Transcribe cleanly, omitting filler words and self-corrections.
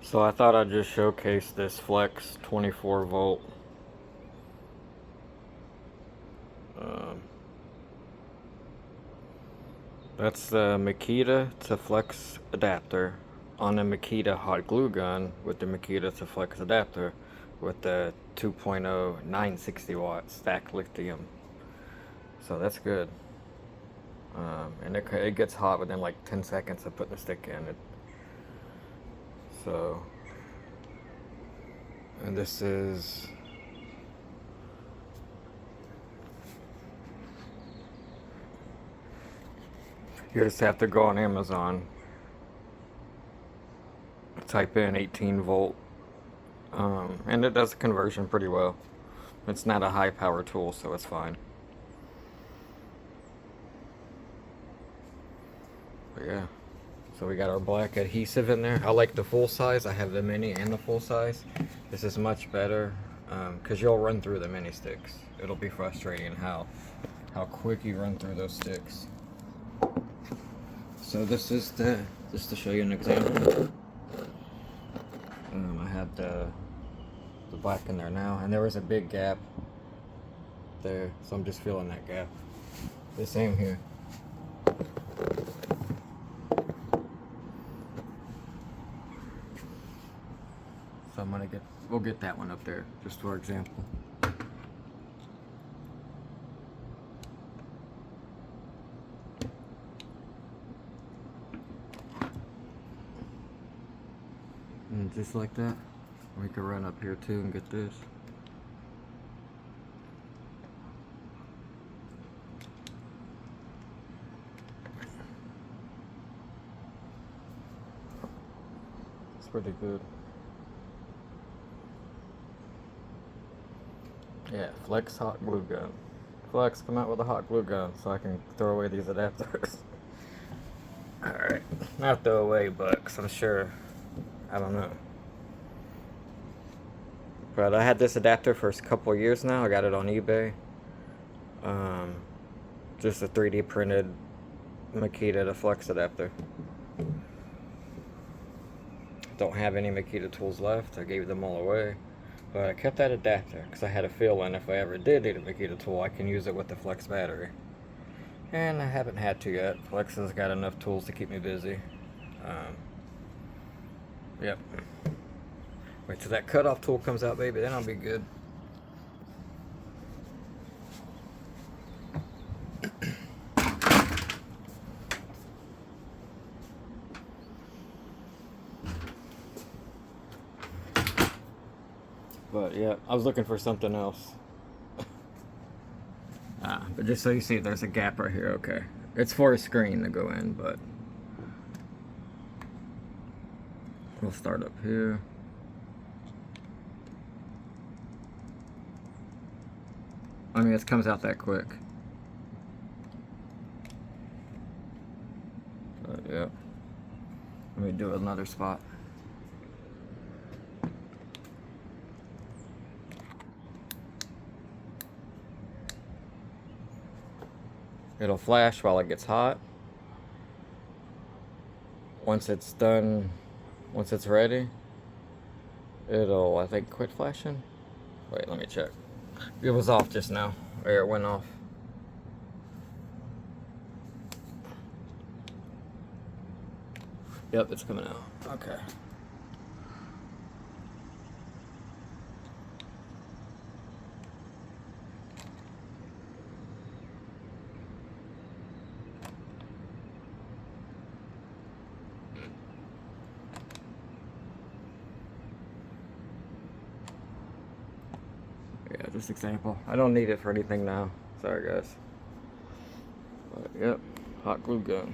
So I thought I'd just showcase this Flex 24 volt. Um, that's the Makita to Flex adapter on the Makita hot glue gun with the Makita to Flex adapter with the 2.0 960 watt stacked lithium. So that's good. And it gets hot within like 10 seconds of putting the stick in it. So, and this is you just have to go on Amazon, type in 18 volt, and it does the conversion pretty well. It's not a high power tool, so it's fine. But yeah, so we got our black adhesive in there. I like the full size. I have the mini and the full size. This is much better because you'll run through the mini sticks. It'll be frustrating how quick you run through those sticks. So this is just to show you an example. I have the black in there now, and there was a big gap there, so I'm just filling that gap. The same here. So we'll get that one up there, just for example. And just like that, we can run up here too and get this. It's pretty good. Yeah, Flex hot glue gun. Flex, come out with a hot glue gun so I can throw away these adapters. Alright, not throw away, but 'cause I'm sure, I don't know. But I had this adapter for a couple of years now. I got it on eBay. Just a 3D printed Makita to Flex adapter. Don't have any Makita tools left. I gave them all away. But I kept that adapter because I had a feeling if I ever did need a Makita tool, I can use it with the Flex battery. And I haven't had to yet. Flex has got enough tools to keep me busy. Yep. Wait till that cutoff tool comes out, baby, then I'll be good. But yeah, I was looking for something else. But just so you see, there's a gap right here, okay. It's for a screen to go in, but we'll start up here. I mean, it comes out that quick. But yeah. Let me do another spot. It'll flash while it gets hot. Once it's done, once it's ready, it'll, I think, quit flashing. Wait, let me check. It was off just now, or it went off. Yep, it's coming out. Okay. Yeah, just example. I don't need it for anything now. Sorry, guys. But, yep, hot glue gun.